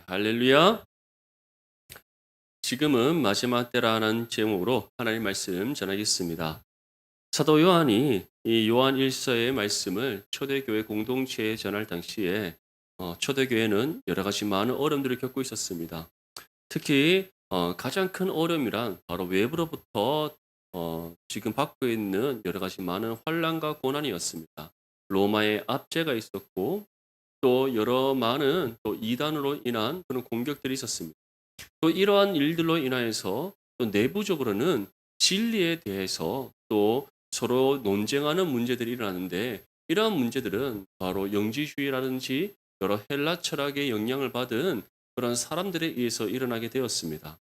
할렐루야. 지금은 마지막 때라는 제목으로 하나님 말씀 전하겠습니다. 사도 요한이 이 요한 1서의 말씀을 초대교회 공동체에 전할 당시에 초대교회는 여러 가지 많은 어려움들을 겪고 있었습니다. 특히 가장 큰 어려움이란 바로 외부로부터 지금 받고 있는 여러 가지 많은 환난과 고난이었습니다. 로마의 압제가 있었고 또 여러 많은 또 이단으로 인한 그런 공격들이 있었습니다. 또 이러한 일들로 인하여서 또 내부적으로는 진리에 대해서 또 서로 논쟁하는 문제들이 일어나는데, 이러한 문제들은 바로 영지주의라든지 여러 헬라 철학의 영향을 받은 그런 사람들에 의해서 일어나게 되었습니다.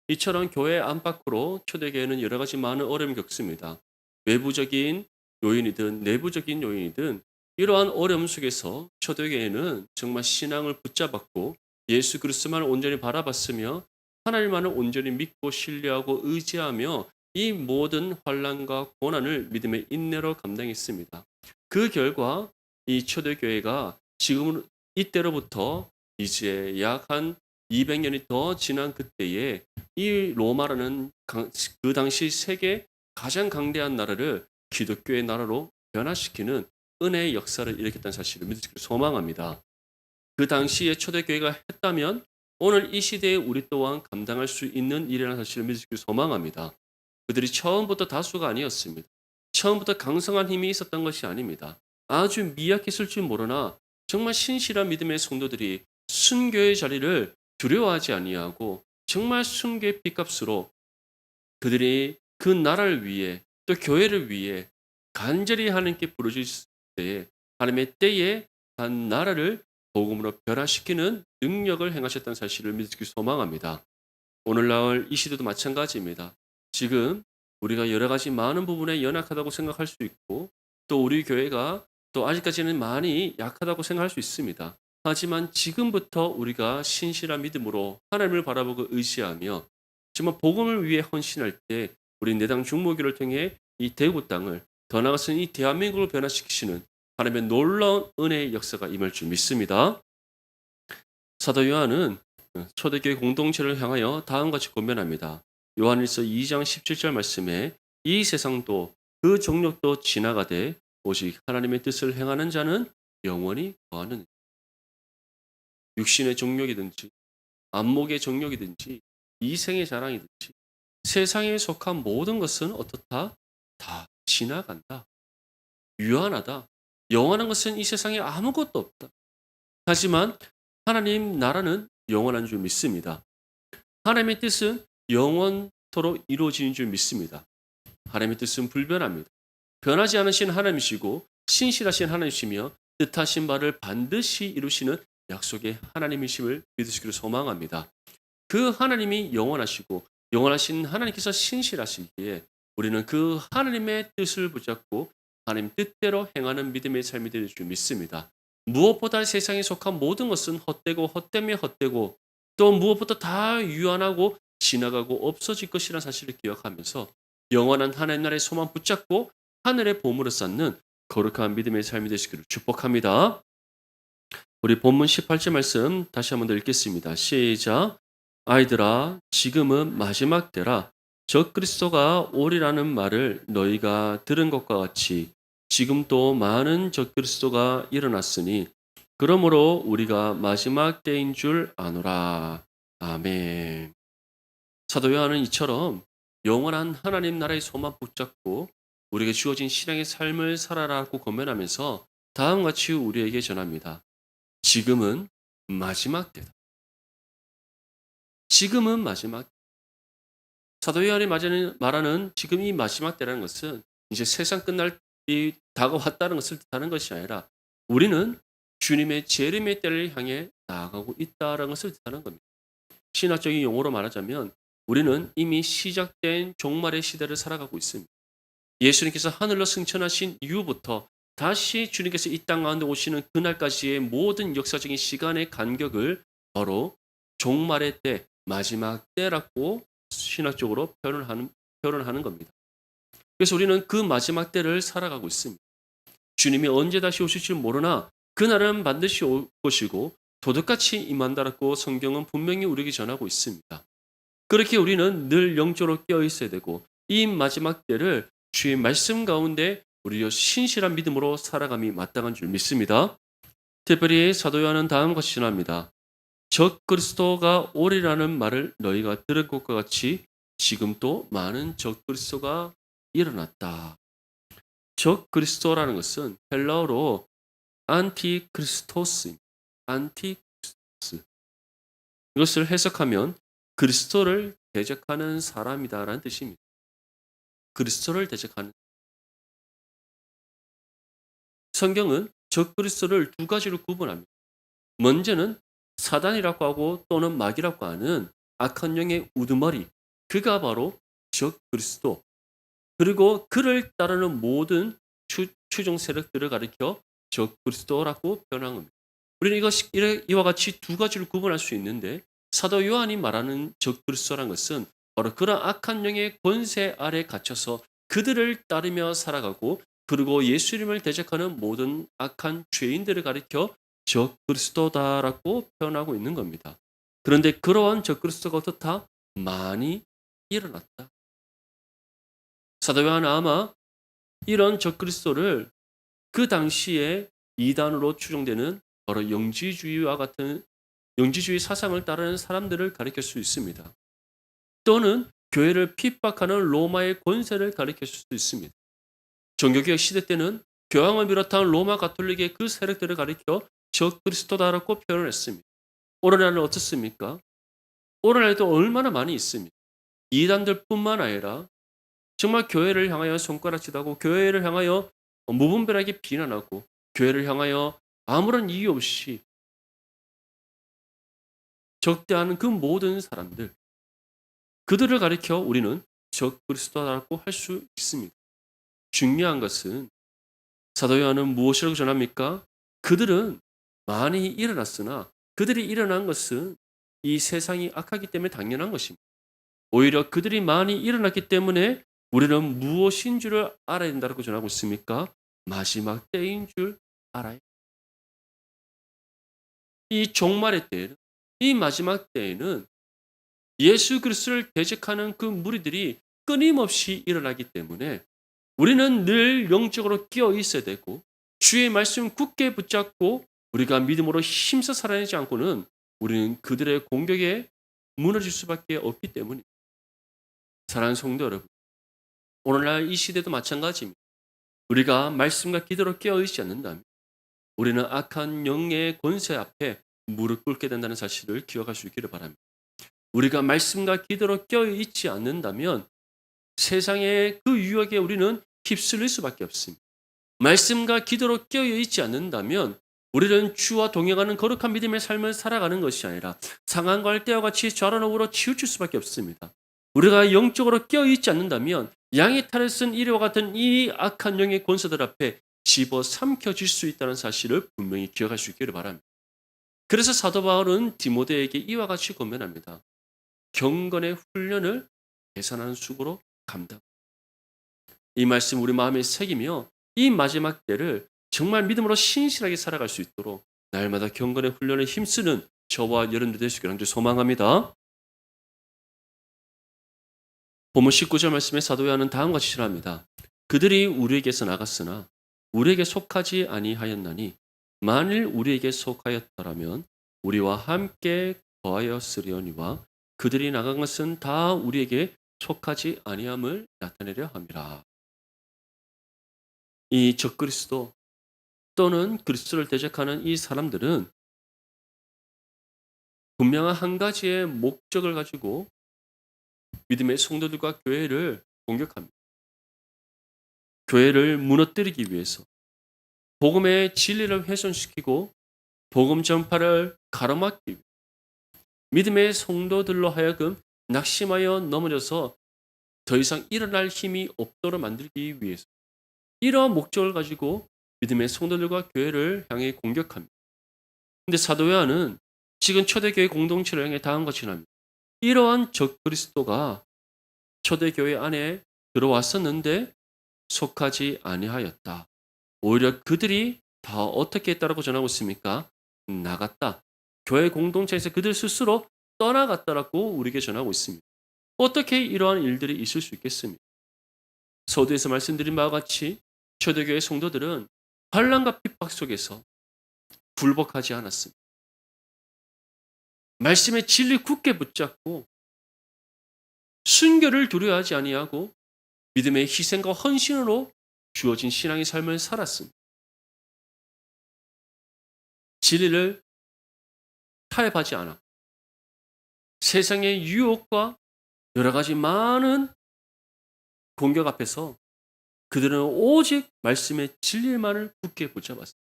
이처럼 교회 안팎으로 초대교회는 여러 가지 많은 어려움을 겪습니다. 외부적인 요인이든 내부적인 요인이든 이러한 어려움 속에서 초대교회는 정말 신앙을 붙잡았고 예수 그리스도만을 온전히 바라봤으며 하나님만을 온전히 믿고 신뢰하고 의지하며 이 모든 환난과 고난을 믿음의 인내로 감당했습니다. 그 결과 이 초대교회가 지금 이때로부터 이제 약 한 200년이 더 지난 그때에 이 로마라는 그 당시 세계 가장 강대한 나라를 기독교의 나라로 변화시키는 은혜의 역사를 일으켰다는 사실을 믿으시기를 소망합니다. 그 당시에 초대교회가 했다면 오늘 이 시대에 우리 또한 감당할 수 있는 일이라는 사실을 믿으시기를 소망합니다. 그들이 처음부터 다수가 아니었습니다. 처음부터 강성한 힘이 있었던 것이 아닙니다. 아주 미약했을 줄 모르나 정말 신실한 믿음의 성도들이 순교의 자리를 두려워하지 아니하고 정말 순교의 핏값으로 그들이 그 나라를 위해 또 교회를 위해 간절히 하나님께 부르짖을 때에 하나님의 때에 한 나라를 복음으로 변화시키는 능력을 행하셨다는 사실을 믿기 소망합니다. 오늘날 이 시대도 마찬가지입니다. 지금 우리가 여러 가지 많은 부분에 연약하다고 생각할 수 있고 또 우리 교회가 또 아직까지는 많이 약하다고 생각할 수 있습니다. 하지만 지금부터 우리가 신실한 믿음으로 하나님을 바라보고 의지하며 정말 복음을 위해 헌신할 때 우리 내당 중보기를 통해 이 대구 땅을 더 나아가서는 이 대한민국을 변화시키시는 하나님의 놀라운 은혜의 역사가 임할 줄 믿습니다. 사도 요한은 초대교회 공동체를 향하여 다음과 같이 권면합니다. 요한일서 2장 17절 말씀에 이 세상도 그 정욕도 지나가되 오직 하나님의 뜻을 행하는 자는 영원히 거하는, 육신의 정욕이든지 안목의 정욕이든지 이생의 자랑이든지 세상에 속한 모든 것은 어떻다? 다 지나간다. 유한하다. 영원한 것은 이 세상에 아무것도 없다. 하지만 하나님 나라는 영원한 줄 믿습니다. 하나님의 뜻은 영원토록 이루어지는 줄 믿습니다. 하나님의 뜻은 불변합니다. 변하지 않으신 하나님이시고 신실하신 하나님이시며 뜻하신 바를 반드시 이루시는 약속의 하나님이심을 믿으시기를 소망합니다. 그 하나님이 영원하시고 영원하신 하나님께서 신실하시기에 우리는 그 하나님의 뜻을 붙잡고 하나님 뜻대로 행하는 믿음의 삶이 될 줄 믿습니다. 무엇보다 세상에 속한 모든 것은 헛되고 헛되며 헛되고 또 무엇보다 다 유한하고 지나가고 없어질 것이라는 사실을 기억하면서 영원한 하나님 나라의 소망 붙잡고 하늘의 보물을 쌓는 거룩한 믿음의 삶이 되시기를 축복합니다. 우리 본문 18절 말씀 다시 한번 더 읽겠습니다. 시작. 아이들아, 지금은 마지막 때라. 적그리스도가 오리라는 말을 너희가 들은 것과 같이 지금 또 많은 적그리스도가 일어났으니 그러므로 우리가 마지막 때인 줄 아노라. 아멘. 사도 요한은 이처럼 영원한 하나님 나라의 소망 붙잡고 우리에게 주어진 신앙의 삶을 살아라고 권면하면서 다음과 같이 우리에게 전합니다. 지금은 마지막 때다. 지금은 마지막. 사도 요한이 말하는 지금 이 마지막 때라는 것은 이제 세상 끝날 이 다가왔다는 것을 뜻하는 것이 아니라 우리는 주님의 재림의 때를 향해 나아가고 있다는 것을 뜻하는 겁니다. 신학적인 용어로 말하자면 우리는 이미 시작된 종말의 시대를 살아가고 있습니다. 예수님께서 하늘로 승천하신 이후부터 다시 주님께서 이 땅 가운데 오시는 그날까지의 모든 역사적인 시간의 간격을 바로 종말의 때, 마지막 때라고 신학적으로 표현을 하는 겁니다. 그래서 우리는 그 마지막 때를 살아가고 있습니다. 주님이 언제 다시 오실지 모르나 그날은 반드시 올 것이고 도둑같이 임한다라고 성경은 분명히 우리에게 전하고 있습니다. 그렇게 우리는 늘 영적으로 깨어 있어야 되고 이 마지막 때를 주의 말씀 가운데 우리의 신실한 믿음으로 살아감이 마땅한 줄 믿습니다. 특별히 사도 요한은 다음 것이 전합니다. 적 그리스도가 오리라는 말을 너희가 들은 것과 같이 지금 또 많은 적 그리스도가 일어났다. 적 그리스도라는 것은 헬라어로 안티크리스토스, 안티크리스토스. 이것을 해석하면 그리스도를 대적하는 사람이다라는 뜻입니다. 그리스도를 대적하는. 성경은 적 그리스도를 두 가지로 구분합니다. 먼저는 사단이라고 하고 또는 마귀라고 하는 악한 영의 우두머리, 그가 바로 적 그리스도, 그리고 그를 따르는 모든 추종 세력들을 가리켜 적 그리스도라고 표현한 겁니다. 우리는 이와 같이 두 가지를 구분할 수 있는데 사도 요한이 말하는 적 그리스도란 것은 바로 그런 악한 영의 권세 아래 갇혀서 그들을 따르며 살아가고 그리고 예수 이름을 대적하는 모든 악한 죄인들을 가리켜 적 그리스도다라고 표현하고 있는 겁니다. 그런데 그러한 적 그리스도가 어떻다? 많이 일어났다. 사도 요한은 아마 이런 적 그리스도를 그 당시에 이단으로 추정되는 바로 영지주의와 같은 영지주의 사상을 따르는 사람들을 가리킬 수 있습니다. 또는 교회를 핍박하는 로마의 권세를 가리킬 수도 있습니다. 종교개혁 시대 때는 교황을 비롯한 로마 가톨릭의 그 세력들을 가리켜 적 그리스도다라고 표현을 했습니다. 오늘날은 어떻습니까? 오늘날에도 얼마나 많이 있습니다. 이단들뿐만 아니라 정말 교회를 향하여 손가락질하고 교회를 향하여 무분별하게 비난하고 교회를 향하여 아무런 이유 없이 적대하는 그 모든 사람들, 그들을 가리켜 우리는 적 그리스도라고 할 수 있습니다. 중요한 것은 사도 요한은 무엇이라고 전합니까? 그들은 많이 일어났으나 그들이 일어난 것은 이 세상이 악하기 때문에 당연한 것입니다. 오히려 그들이 많이 일어났기 때문에 우리는 무엇인 줄을 알아야 된다고 전하고 있습니까? 마지막 때인 줄 알아요. 이 종말의 때에는, 이 마지막 때에는 예수 그리스도를 대적하는 그 무리들이 끊임없이 일어나기 때문에 우리는 늘 영적으로 끼어 있어야 되고 주의 말씀 굳게 붙잡고 우리가 믿음으로 힘써 살아내지 않고는 우리는 그들의 공격에 무너질 수밖에 없기 때문입니다. 사랑하는 성도 여러분, 오늘날 이 시대도 마찬가지입니다. 우리가 말씀과 기도로 깨어있지 않는다면 우리는 악한 영의 권세 앞에 무릎 꿇게 된다는 사실을 기억할 수 있기를 바랍니다. 우리가 말씀과 기도로 깨어있지 않는다면 세상의 그 유혹에 우리는 휩쓸릴 수밖에 없습니다. 말씀과 기도로 깨어있지 않는다면 우리는 주와 동행하는 거룩한 믿음의 삶을 살아가는 것이 아니라 상한과 때와 같이 좌로우로 치우칠 수밖에 없습니다. 우리가 영적으로 깨어있지 않는다면 양의 탈을 쓴 이리와 같은 이 악한 영의 권세들 앞에 집어삼켜질 수 있다는 사실을 분명히 기억할 수 있기를 바랍니다. 그래서 사도 바울은 디모데에게 이와 같이 권면합니다. 경건의 훈련을 계산하는 수고로 감당. 이 말씀 우리 마음에 새기며 이 마지막 때를 정말 믿음으로 신실하게 살아갈 수 있도록 날마다 경건의 훈련에 힘쓰는 저와 여러분들 되시기를 소망합니다. 본문 19절 말씀에 사도 요한은 다음과 같이 전합니다. 그들이 우리에게서 나갔으나 우리에게 속하지 아니하였나니 만일 우리에게 속하였더라면 우리와 함께 거하였으려니와 그들이 나간 것은 다 우리에게 속하지 아니함을 나타내려 함이라. 이 적그리스도 또는 그리스도를 대적하는 이 사람들은 분명한 한 가지의 목적을 가지고 믿음의 성도들과 교회를 공격합니다. 교회를 무너뜨리기 위해서 복음의 진리를 훼손시키고 복음 전파를 가로막기 위해 믿음의 성도들로 하여금 낙심하여 넘어져서 더 이상 일어날 힘이 없도록 만들기 위해서 이러한 목적을 가지고 믿음의 성도들과 교회를 향해 공격합니다. 그런데 사도 요한은 지금 초대교회 공동체를 향해 다음과 같이 합니다. 이러한 적그리스도가 초대교회 안에 들어왔었는데 속하지 아니하였다. 오히려 그들이 다 어떻게 했다라고 전하고 있습니까? 나갔다. 교회 공동체에서 그들 스스로 떠나갔다라고 우리에게 전하고 있습니다. 어떻게 이러한 일들이 있을 수 있겠습니까? 서두에서 말씀드린 바와 같이 초대교회 성도들은 환난과 핍박 속에서 굴복하지 않았습니다. 말씀의 진리 굳게 붙잡고 순결을 두려워하지 아니하고 믿음의 희생과 헌신으로 주어진 신앙의 삶을 살았습니다. 진리를 타협하지 않아 세상의 유혹과 여러 가지 많은 공격 앞에서 그들은 오직 말씀의 진리만을 굳게 붙잡았습니다.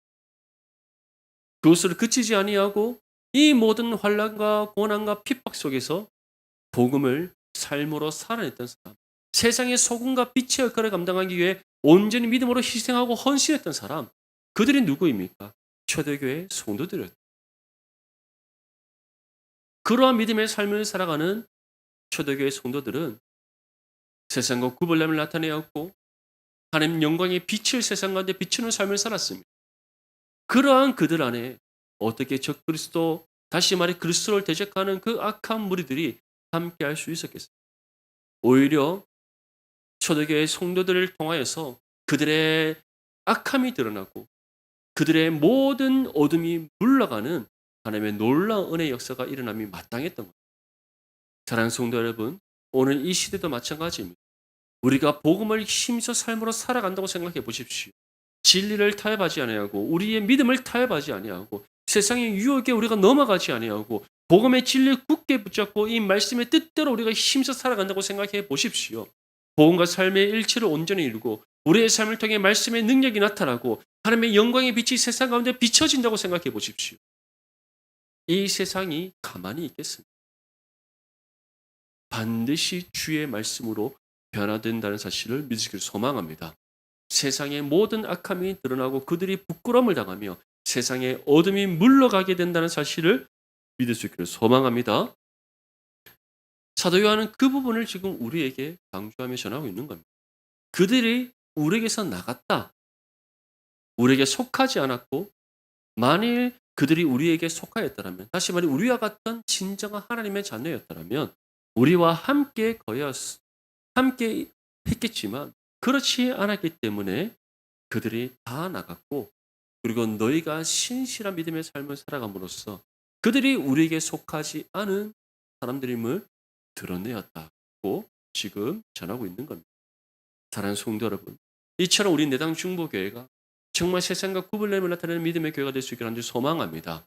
그것으로 그치지 아니하고 이 모든 환난과 고난과 핍박 속에서 복음을 삶으로 살아냈던 사람, 세상의 소금과 빛의 역할을 감당하기 위해 온전히 믿음으로 희생하고 헌신했던 사람, 그들이 누구입니까? 초대교회 성도들이었다. 그러한 믿음의 삶을 살아가는 초대교회 성도들은 세상과 구별됨을 나타내었고 하나님 영광의 빛을 세상 가운데 비추는 삶을 살았습니다. 그러한 그들 안에 어떻게 적그리스도, 다시 말해 그리스도를 대적하는 그 악한 무리들이 함께할 수 있었겠습니까? 오히려 초대교회 성도들을 통하여서 그들의 악함이 드러나고 그들의 모든 어둠이 물러가는 하나님의 놀라운 은혜의 역사가 일어남이 마땅했던 겁니다. 사랑하는 성도 여러분, 오늘 이 시대도 마찬가지입니다. 우리가 복음을 힘써 삶으로 살아간다고 생각해 보십시오. 진리를 타협하지 아니하고 우리의 믿음을 타협하지 아니하고 세상의 유혹에 우리가 넘어가지 아니하고 복음의 진리를 굳게 붙잡고 이 말씀의 뜻대로 우리가 힘써 살아간다고 생각해 보십시오. 복음과 삶의 일치를 온전히 이루고 우리의 삶을 통해 말씀의 능력이 나타나고 하나님의 영광의 빛이 세상 가운데 비춰진다고 생각해 보십시오. 이 세상이 가만히 있겠습니까? 반드시 주의 말씀으로 변화된다는 사실을 믿으시길 소망합니다. 세상의 모든 악함이 드러나고 그들이 부끄러움을 당하며 세상의 어둠이 물러가게 된다는 사실을 믿을 수 있기를 소망합니다. 사도 요한은 그 부분을 지금 우리에게 강조하며 전하고 있는 겁니다. 그들이 우리에게서 나갔다. 우리에게 속하지 않았고 만일 그들이 우리에게 속하였다면, 다시 말해 우리와 같은 진정한 하나님의 자녀였다면 우리와 함께 함께 했겠지만 그렇지 않았기 때문에 그들이 다 나갔고 그리고 너희가 신실한 믿음의 삶을 살아감으로써 그들이 우리에게 속하지 않은 사람들임을 드러내었다고 지금 전하고 있는 겁니다. 사랑하는 성도 여러분, 이처럼 우리 내당 중보교회가 정말 세상과 구분됨을 나타내는 믿음의 교회가 될 수 있기를 간절히 소망합니다.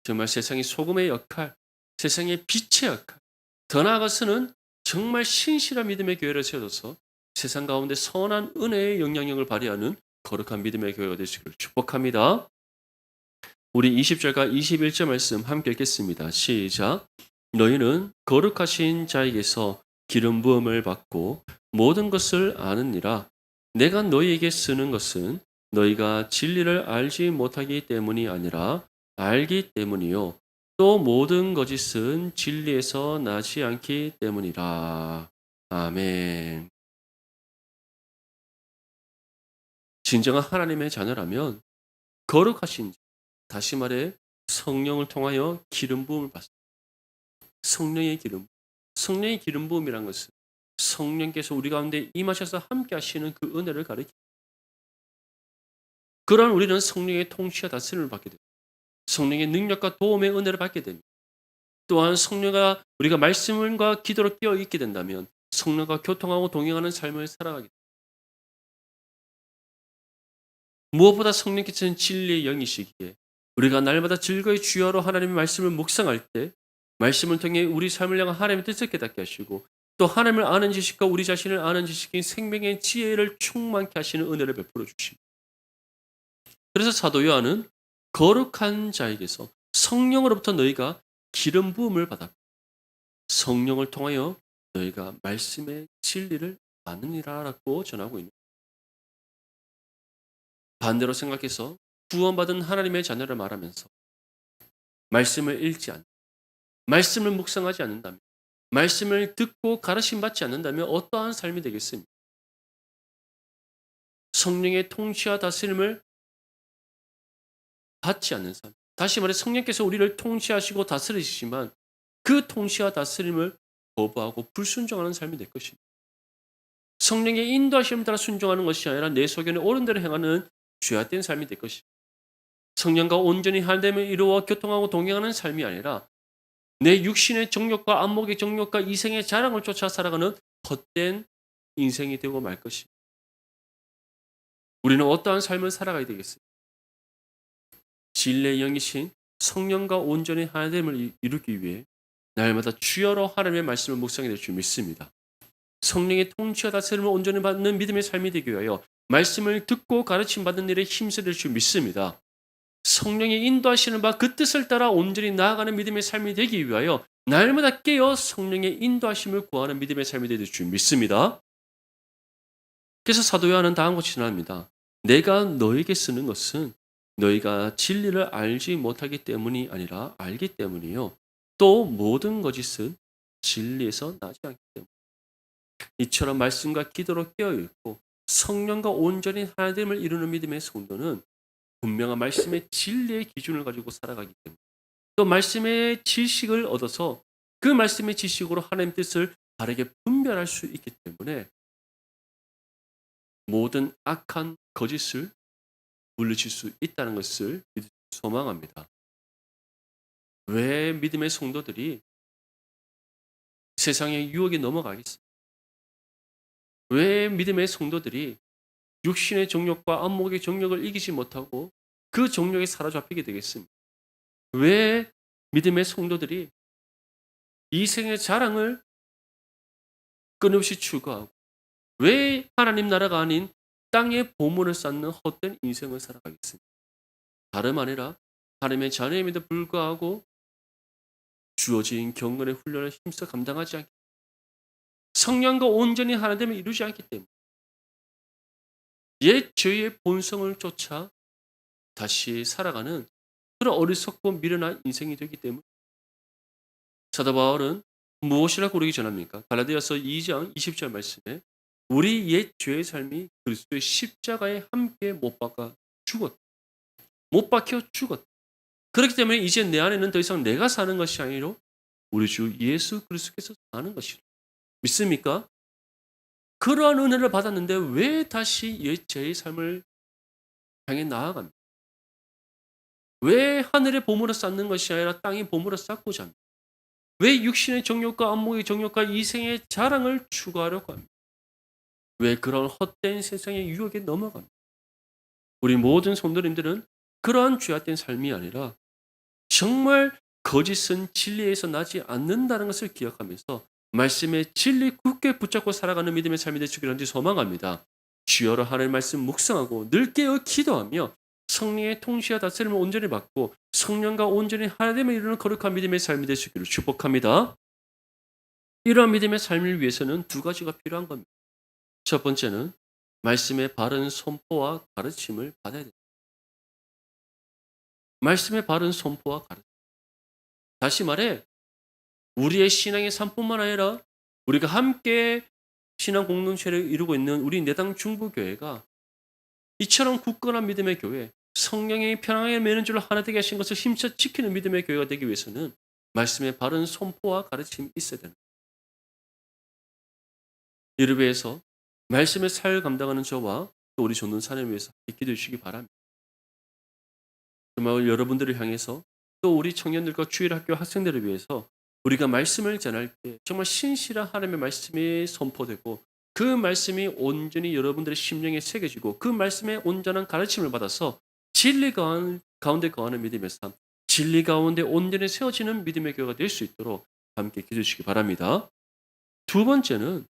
정말 세상의 소금의 역할, 세상의 빛의 역할, 더 나아가서는 정말 신실한 믿음의 교회를 세워서 세상 가운데 선한 은혜의 영향력을 발휘하는 거룩한 믿음의 교회가 될 수 있기를 축복합니다. 우리 20절과 21절 말씀 함께 읽겠습니다. 시작. 너희는 거룩하신 자에게서 기름 부음을 받고 모든 것을 아느니라. 내가 너희에게 쓰는 것은 너희가 진리를 알지 못하기 때문이 아니라 알기 때문이요. 또 모든 거짓은 진리에서 나지 않기 때문이라. 아멘. 진정한 하나님의 자녀라면 거룩하신 자, 다시 말해 성령을 통하여 기름 부음을 받습니다. 성령의 기름. 성령의 기름 부음이란 것은 성령께서 우리 가운데 임하셔서 함께 하시는 그 은혜를 가리킵니다. 그러한 우리는 성령의 통치와 다스림을 받게 됩니다. 성령의 능력과 도움의 은혜를 받게 됩니다. 또한 성령과 우리가 말씀과 기도로 깨어 있게 된다면 성령과 교통하고 동행하는 삶을 살아가게 됩니다. 무엇보다 성령께서는 진리의 영이시기에 우리가 날마다 즐거이 주여로 하나님의 말씀을 묵상할 때 말씀을 통해 우리 삶을 향한 하나님의 뜻을 깨닫게 하시고 또 하나님을 아는 지식과 우리 자신을 아는 지식인 생명의 지혜를 충만케 하시는 은혜를 베풀어 주십니다. 그래서 사도 요한은 거룩한 자에게서 성령으로부터 너희가 기름 부음을 받았고 성령을 통하여 너희가 말씀의 진리를 아느니라라고 전하고 있는 거예요. 반대로 생각해서 구원받은 하나님의 자녀를 말하면서 말씀을 읽지 않는, 말씀을 묵상하지 않는다면, 말씀을 듣고 가르침 받지 않는다면 어떠한 삶이 되겠습니까? 성령의 통치와 다스림을 받지 않는 삶, 다시 말해 성령께서 우리를 통치하시고 다스리시지만 그 통치와 다스림을 거부하고 불순종하는 삶이 될 것입니다. 성령의 인도하심에 따라 순종하는 것이 아니라 내 소견에 옳은 대로 행하는 죄악된 삶이 될 것입니다. 성령과 온전히 하나됨을 이루어 교통하고 동행하는 삶이 아니라 내 육신의 정욕과 안목의 정욕과 이생의 자랑을 쫓아 살아가는 헛된 인생이 되고 말 것입니다. 우리는 어떠한 삶을 살아가야 되겠습니까? 진리의 영이신 성령과 온전히 하나됨을 이루기 위해 날마다 주여로 하나님의 말씀을 묵상해 될 줄 믿습니다. 성령의 통치와 다스림을 온전히 받는 믿음의 삶이 되기 위하여 말씀을 듣고 가르침 받는 일에 힘써 될 줄 믿습니다. 성령의 인도하시는 바 그 뜻을 따라 온전히 나아가는 믿음의 삶이 되기 위하여 날마다 깨어 성령의 인도하심을 구하는 믿음의 삶이 될 줄 믿습니다. 그래서 사도 요한은 다음과 같이 전합니다. 내가 너에게 쓰는 것은 너희가 진리를 알지 못하기 때문이 아니라 알기 때문이요. 또 모든 거짓은 진리에서 나지 않기 때문에. 이처럼 말씀과 기도로 깨어있고 성령과 온전히 하나됨을 이루는 믿음의 성도는 분명한 말씀의 진리의 기준을 가지고 살아가기 때문에 또 말씀의 지식을 얻어서 그 말씀의 지식으로 하나님의 뜻을 바르게 분별할 수 있기 때문에 모든 악한 거짓을 물리칠 수 있다는 것을 소망합니다. 왜 믿음의 성도들이 세상의 유혹에 넘어가겠습니까? 왜 믿음의 성도들이 육신의 정욕과 안목의 정욕을 이기지 못하고 그 정욕에 사로잡히게 되겠습니까? 왜 믿음의 성도들이 이생의 자랑을 끊임없이 추구하고 왜 하나님 나라가 아닌 땅의 보물을 쌓는 헛된 인생을 살아가겠습니까? 다름 아니라 하나님의 자녀임에도 불구하고 주어진 경건의 훈련을 힘써 감당하지 않기 성령과 온전히 하나됨을 이루지 않기 때문에 옛 죄의 본성을 쫓아 다시 살아가는 그런 어리석고 미련한 인생이 되기 때문에 사도 바울은 무엇이라고 그러기 전합니까? 갈라디아서 2장 20절 말씀에 우리 옛 죄의 삶이 그리스도의 십자가에 함께 못 박혀 죽었다. 그렇기 때문에 이제 내 안에는 더 이상 내가 사는 것이 아니라 우리 주 예수 그리스도께서 사는 것이라. 믿습니까? 그러한 은혜를 받았는데 왜 다시 옛 죄의 삶을 향해 나아갑니까? 왜 하늘의 보물을 쌓는 것이 아니라 땅의 보물을 쌓고자 합니까? 왜 육신의 정욕과 안목의 정욕과 이생의 자랑을 추구하려고 합니까? 왜 그런 헛된 세상의 유혹에 넘어갑니까? 우리 모든 성도님들은 그러한 죄악된 삶이 아니라 정말 거짓은 진리에서 나지 않는다는 것을 기억하면서 말씀의 진리 굳게 붙잡고 살아가는 믿음의 삶이 되시기를 소망합니다. 주여로 하나님의 말씀 묵상하고 늘 깨어 기도하며 성령의 통치와 다스림을 온전히 받고 성령과 온전히 하나됨을 이루는 거룩한 믿음의 삶이 되시기를 축복합니다. 이러한 믿음의 삶을 위해서는 두 가지가 필요한 겁니다. 첫 번째는 말씀의 바른 선포와 가르침을 받아야 됩니다. 말씀의 바른 선포와 가르침. 다시 말해 우리의 신앙의 삶뿐만 아니라 우리가 함께 신앙 공동체를 이루고 있는 우리 내당 중부교회가 이처럼 굳건한 믿음의 교회, 성령의 평안에 매는 줄로 하나 되게 하신 것을 힘써 지키는 믿음의 교회가 되기 위해서는 말씀의 바른 선포와 가르침이 있어야 됩니다. 이를 위해서 말씀의 사역을 감당하는 저와 또 우리 전도사님을 위해서 기도해 주시기 바랍니다. 정말 여러분들을 향해서 또 우리 청년들과 주일학교 학생들을 위해서 우리가 말씀을 전할 때 정말 신실한 하나님의 말씀이 선포되고 그 말씀이 온전히 여러분들의 심령에 새겨지고 그 말씀의 온전한 가르침을 받아서 진리 가운데 거하는 믿음의 삶, 진리 가운데 온전히 세워지는 믿음의 교회가 될 수 있도록 함께 기도해 주시기 바랍니다. 두 번째는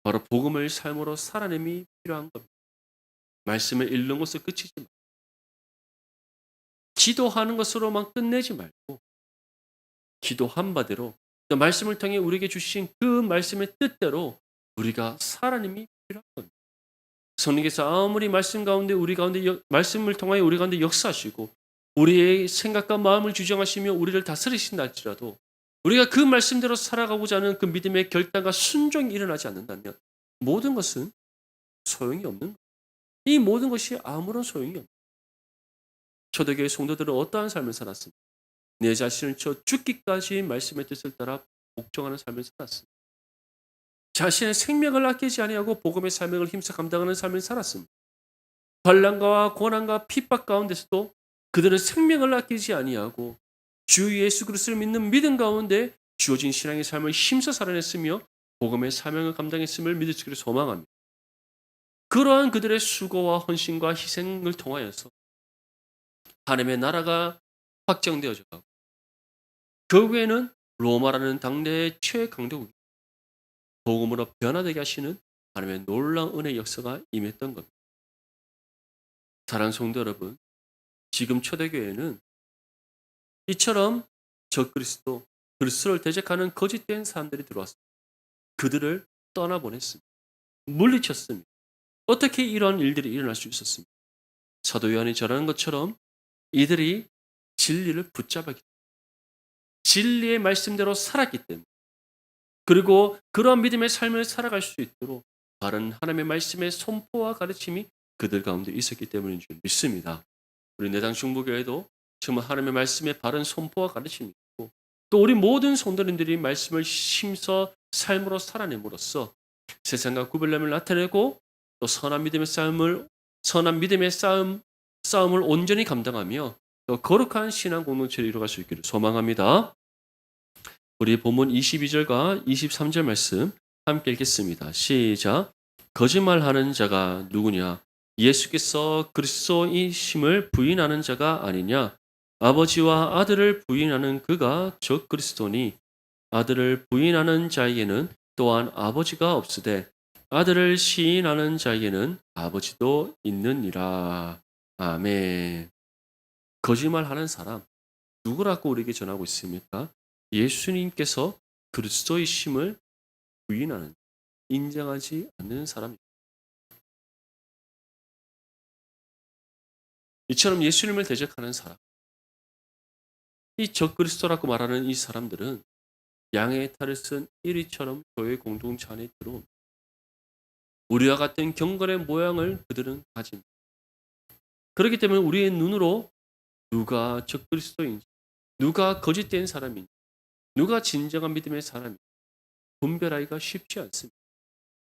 바로 복음을 삶으로 살아냄이 필요한 겁니다. 말씀을 읽는 것을 그치지 말고 기도하는 것으로만 끝내지 말고 기도한 바대로 또 말씀을 통해 우리에게 주신 그 말씀의 뜻대로 우리가 살아남이 필요한 겁니다. 성령께서 아무리 말씀 가운데 우리 가운데 말씀을 통하여 우리 가운데 역사하시고 우리의 생각과 마음을 주장하시며 우리를 다스리신다 할지라도 우리가 그 말씀대로 살아가고자 하는 그 믿음의 결단과 순종이 일어나지 않는다면 모든 것은 소용이 없는 거예요. 이 모든 것이 아무런 소용이 없는 거예요. 초대교회 성도들은 어떠한 삶을 살았습니까? 내 자신을 죽기까지 말씀의 뜻을 따라 복종하는 삶을 살았습니다. 자신의 생명을 아끼지 아니하고 복음의 사명을 힘써 감당하는 삶을 살았습니다. 환난과 고난과 핍박 가운데서도 그들은 생명을 아끼지 아니하고 주 예수 그리스도를 믿는 믿음 가운데 주어진 신앙의 삶을 힘써 살아냈으며 복음의 사명을 감당했음을 믿을 수 있기를 소망합니다. 그러한 그들의 수고와 헌신과 희생을 통하여서 하나님의 나라가 확장되어져 가고 결국에는 로마라는 당대의 최강대국이 복음으로 변화되게 하시는 하나님의 놀라운 은혜의 역사가 임했던 겁니다. 사랑하는 성도 여러분, 지금 초대교회는 이처럼 적그리스도, 그리스도를 대적하는 거짓된 사람들이 들어왔습니다. 그들을 떠나보냈습니다. 물리쳤습니다. 어떻게 이런 일들이 일어날 수 있었습니까? 사도 요한이 전하는 것처럼 이들이 진리를 붙잡았기 때문에, 진리의 말씀대로 살았기 때문에, 그리고 그러한 믿음의 삶을 살아갈 수 있도록 바른 하나님의 말씀의 선포와 가르침이 그들 가운데 있었기 때문인 줄 믿습니다. 우리 내당 중부교회도 정말 하나님의 말씀의 바른 선포와 가르침이 있고 또 우리 모든 성도님들이 말씀을 힘써 삶으로 살아냄으로써 세상과 구별됨을 나타내고 또 선한 믿음의 싸움을 온전히 감당하며 또 거룩한 신앙 공동체를 이루어갈 수 있기를 소망합니다. 우리 본문 22절과 23절 말씀 함께 읽겠습니다. 시작. 거짓말하는 자가 누구냐? 예수께서 그리스도이심을 부인하는 자가 아니냐? 아버지와 아들을 부인하는 그가 적 그리스도니 아들을 부인하는 자에게는 또한 아버지가 없으되 아들을 시인하는 자에게는 아버지도 있느니라. 아멘. 거짓말하는 사람 누구라고 우리에게 전하고 있습니까? 예수님께서 그리스도이심을 부인하는, 인정하지 않는 사람입니다. 이처럼 예수님을 대적하는 사람, 이 적그리스도라고 말하는 이 사람들은 양의 탈을 쓴 이리처럼 교회 공동체 안에 들어옵니다. 우리와 같은 경건의 모양을 그들은 가집니다. 그렇기 때문에 우리의 눈으로 누가 적그리스도인지, 누가 거짓된 사람인지, 누가 진정한 믿음의 사람인지 분별하기가 쉽지 않습니다.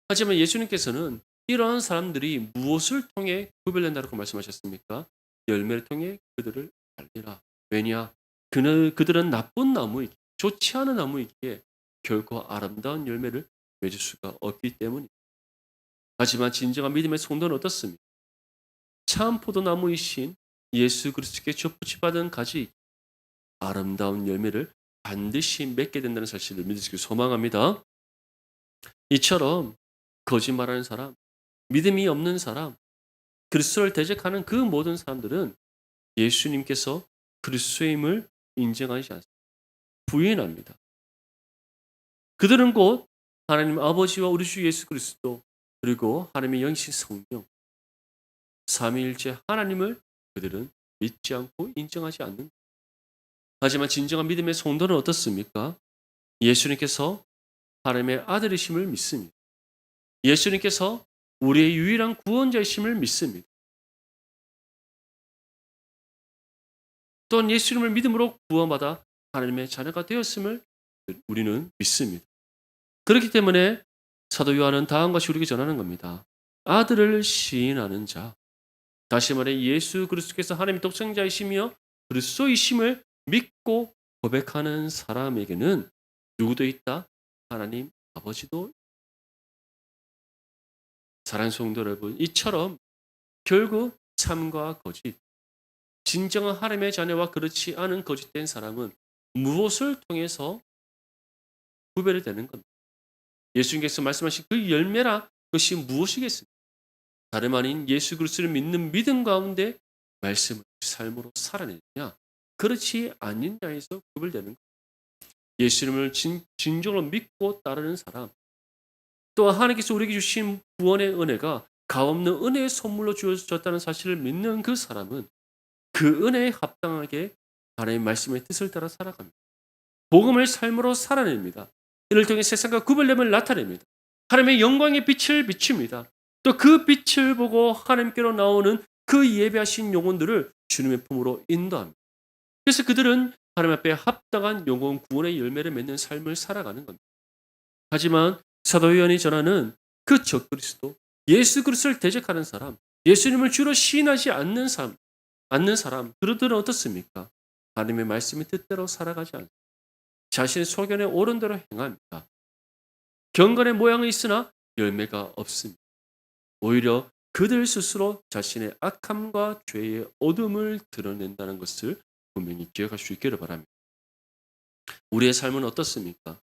하지만 예수님께서는 이러한 사람들이 무엇을 통해 구별된다고 말씀하셨습니까? 열매를 통해 그들을 알리라. 왜냐? 그들은 나쁜 나무이기에, 좋지 않은 나무이기에 결코 아름다운 열매를 맺을 수가 없기 때문입니다. 하지만 진정한 믿음의 성도는 어떻습니까? 참 포도나무이신 예수 그리스도께 접붙이 받은 가지 아름다운 열매를 반드시 맺게 된다는 사실을 믿으시길 소망합니다. 이처럼 거짓말하는 사람, 믿음이 없는 사람, 그리스도를 대적하는 그 모든 사람들은 예수님께서 그리스도임을 인정하지 않습니다. 부인합니다. 그들은 곧 하나님 아버지와 우리 주 예수 그리스도 그리고 하나님의 영신 성령 삼위일체 하나님을 그들은 믿지 않고 인정하지 않는 것. 하지만 진정한 믿음의 성도는 어떻습니까? 예수님께서 하나님의 아들이심을 믿습니다. 예수님께서 우리의 유일한 구원자이심을 믿습니다. 또한 예수님을 믿음으로 구원받아 하나님의 자녀가 되었음을 우리는 믿습니다. 그렇기 때문에 사도 요한은 다음과 같이 우리에게 전하는 겁니다. 아들을 시인하는 자, 다시 말해 예수 그리스도께서 하나님의 독생자이시며 그리스도이심을 믿고 고백하는 사람에게는 누구도 있다? 하나님 아버지도. 사랑하는 성도 여러분, 이처럼 결국 참과 거짓, 진정한 하나님의 자녀와 그렇지 않은 거짓된 사람은 무엇을 통해서 구별이 되는 겁니다. 예수님께서 말씀하신 그 열매라 그것이 무엇이겠습니까? 다름 아닌 예수 그리스도를 믿는 믿음 가운데 말씀을 삶으로 살아내느냐 그렇지 않는 자에서 구별되는 겁니다. 예수님을 진정으로 믿고 따르는 사람, 또한 하나님께서 우리에게 주신 구원의 은혜가 값없는 은혜의 선물로 주어졌다는 사실을 믿는 그 사람은 그 은혜에 합당하게 하나님의 말씀의 뜻을 따라 살아갑니다. 복음을 삶으로 살아냅니다. 이를 통해 세상과 구별됨을 나타냅니다. 하나님의 영광의 빛을 비춥니다. 또 그 빛을 보고 하나님께로 나오는 그 예배하신 영혼들을 주님의 품으로 인도합니다. 그래서 그들은 하나님 앞에 합당한 영혼 구원의 열매를 맺는 삶을 살아가는 겁니다. 하지만 사도 요한이 전하는 그 적그리스도, 예수 그리스도를 대적하는 사람, 예수님을 주로 시인하지 않는 사람, 그들은 어떻습니까? 하나님의 말씀의 뜻대로 살아가지 않습니다. 자신의 소견에 옳은 대로 행합니다. 경건의 모양은 있으나 열매가 없습니다. 오히려 그들 스스로 자신의 악함과 죄의 어둠을 드러낸다는 것을 분명히 기억할 수 있기를 바랍니다. 우리의 삶은 어떻습니까?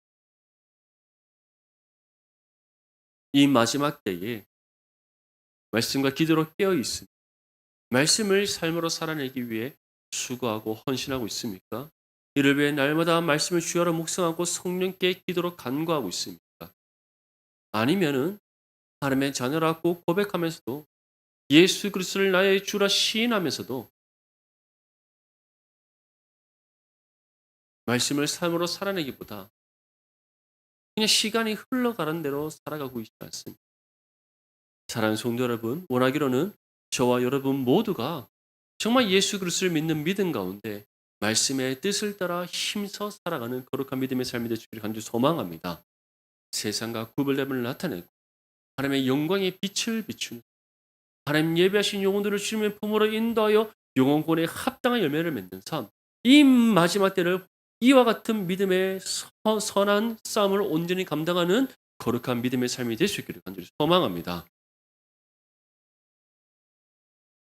이 마지막 때에 말씀과 기도로 깨어 있습니다. 말씀을 삶으로 살아내기 위해 수고하고 헌신하고 있습니까? 이를 위해 날마다 말씀을 주야로 묵상하고 성령께 기도로 간구하고 있습니까? 아니면은 하나님의 자녀라고 고백하면서도 예수 그리스도를 나의 주라 시인하면서도 말씀을 삶으로 살아내기보다 그냥 시간이 흘러가는 대로 살아가고 있지 않습니다. 사랑하는 성도 여러분, 원하기로는 저와 여러분 모두가 정말 예수 그리스도를 믿는 믿음 가운데 말씀의 뜻을 따라 힘써 살아가는 거룩한 믿음의 삶이 되시기를 간절히 소망합니다. 세상과 구별됨을 나타내고 하나님의 영광의 빛을 비추는 하나님 예배하신 영혼들을 주님의 품으로 인도하여 영혼권에 합당한 열매를 맺는 삶, 이 마지막 때를 이와 같은 믿음의 선한 싸움을 온전히 감당하는 거룩한 믿음의 삶이 될 수 있기를 간절히 소망합니다.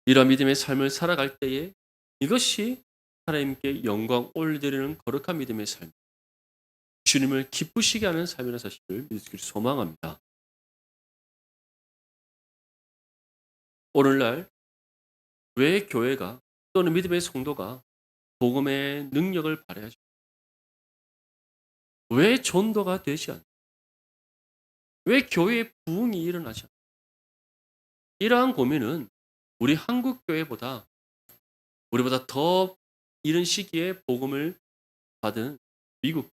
이러한 믿음의 삶을 살아갈 때에 이것이 하나님께 영광 올려드리는 거룩한 믿음의 삶, 주님을 기쁘시게 하는 삶이라는 사실을 믿으시기를 소망합니다. 오늘날 왜 교회가 또는 믿음의 성도가 복음의 능력을 발휘하죠? 왜 전도가 되지 않나? 왜 교회의 부흥이 일어나지 않나? 이러한 고민은 우리 한국 교회보다 우리보다 더 이른 시기에 복음을 받은 미국,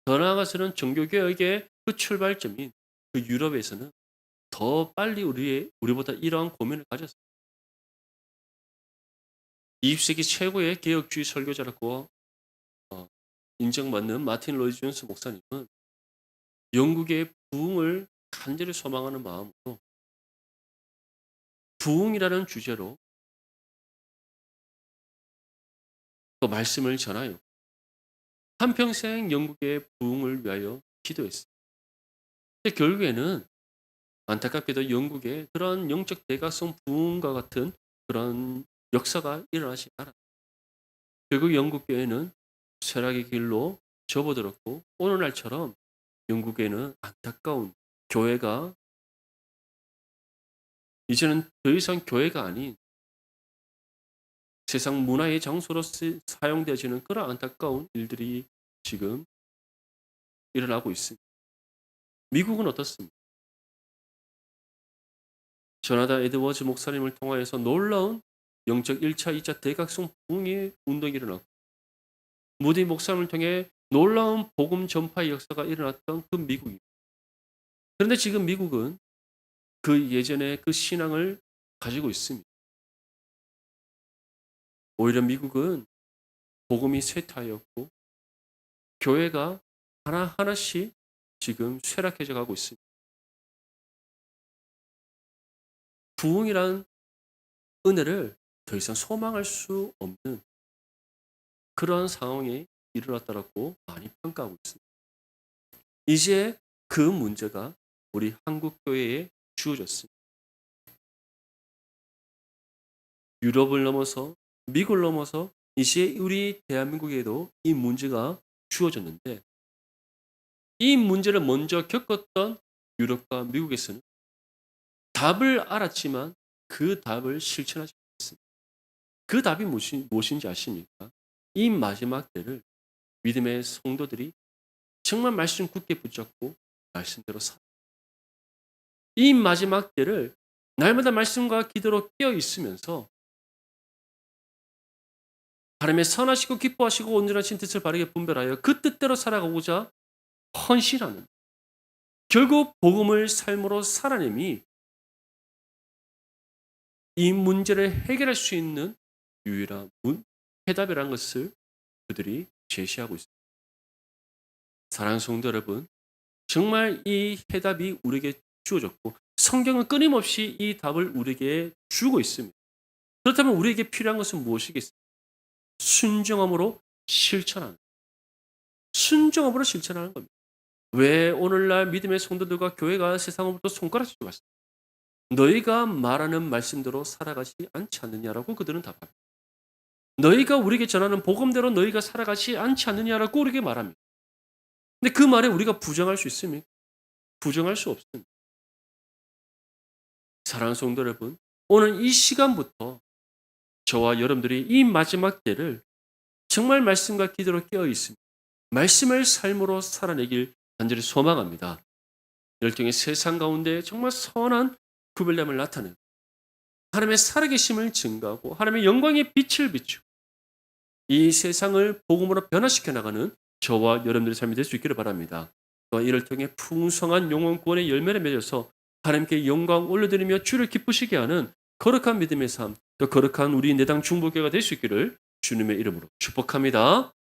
더 나아가서는 종교개혁의 그 출발점인 그 유럽에서는 더 빨리 우리보다 이러한 고민을 가졌습니다. 20세기 최고의 개혁주의 설교자라고 인정받는 마틴 로이드 존스 목사님은 영국의 부흥을 간절히 소망하는 마음으로 부흥이라는 주제로 또 말씀을 전하여 한평생 영국의 부흥을 위하여 기도했습니다. 근데 결국에는 안타깝게도 영국의 그런 영적 대각성 부흥과 같은 그런 역사가 일어나지 않았습니다. 결국 영국 교회는 쇠락의 길로 접어들었고 오늘날처럼 영국에는 안타까운 교회가 이제는 더 이상 교회가 아닌 세상 문화의 장소로 사용되어지는 그런 안타까운 일들이 지금 일어나고 있습니다. 미국은 어떻습니까? 조나단 에드워즈 목사님을 통하여서 놀라운 영적 1차, 2차 대각성 부흥의 운동이 일어났고 무디 목사님을 통해 놀라운 복음 전파의 역사가 일어났던 그 미국입니다. 그런데 지금 미국은 그 예전의 그 신앙을 가지고 있습니다. 오히려 미국은 복음이 쇠퇴하였고 교회가 하나하나씩 지금 쇠락해져 가고 있습니다. 부흥이란 은혜를 더 이상 소망할 수 없는 그런 상황이 일어났다고 많이 평가하고 있습니다. 이제 그 문제가 우리 한국 교회에 주어졌습니다. 유럽을 넘어서 미국을 넘어서 이제 우리 대한민국에도 이 문제가 주어졌는데 이 문제를 먼저 겪었던 유럽과 미국에서는 답을 알았지만 그 답을 실천하지 못했습니다. 그 답이 무엇인지 아십니까? 이 마지막 때를 믿음의 성도들이 정말 말씀 굳게 붙잡고 말씀대로 이 마지막 때를 날마다 말씀과 기도로 깨어 있으면서 하나님의 선하시고 기뻐하시고 온전하신 뜻을 바르게 분별하여 그 뜻대로 살아가고자 헌신하는 결국 복음을 삶으로 살아냄이 이 문제를 해결할 수 있는 유일한 해답이라는 것을 그들이 제시하고 있습니다. 사랑하는 성도 여러분, 정말 이 해답이 우리에게 주어졌고 성경은 끊임없이 이 답을 우리에게 주고 있습니다. 그렇다면 우리에게 필요한 것은 무엇이겠습니까? 순종함으로 실천하는, 순종함으로 실천하는 겁니다. 왜 오늘날 믿음의 성도들과 교회가 세상으로부터 손가락질을 받습니까? 너희가 말하는 말씀대로 살아가지 않지 않느냐라고 그들은 답합니다. 너희가 우리에게 전하는 복음대로 너희가 살아가지 않지 않느냐라고 우리에게 말합니다. 근데 그 말에 우리가 부정할 수 있습니까? 부정할 수 없습니다. 사랑하는 성도 여러분, 오늘 이 시간부터 저와 여러분들이 이 마지막 때를 정말 말씀과 기도로 깨어 있습니다. 말씀을 삶으로 살아내길 간절히 소망합니다. 열정의 세상 가운데 정말 선한 구별됨을 나타내고 하나님의 살아계심을 증거하고 하나님의 영광의 빛을 비추고 이 세상을 복음으로 변화시켜 나가는 저와 여러분들의 삶이 될 수 있기를 바랍니다. 또한 이를 통해 풍성한 영혼 구원의 열매를 맺어서 하나님께 영광 올려드리며 주를 기쁘시게 하는 거룩한 믿음의 삶, 또 거룩한 우리 내당 중보교회가 될 수 있기를 주님의 이름으로 축복합니다.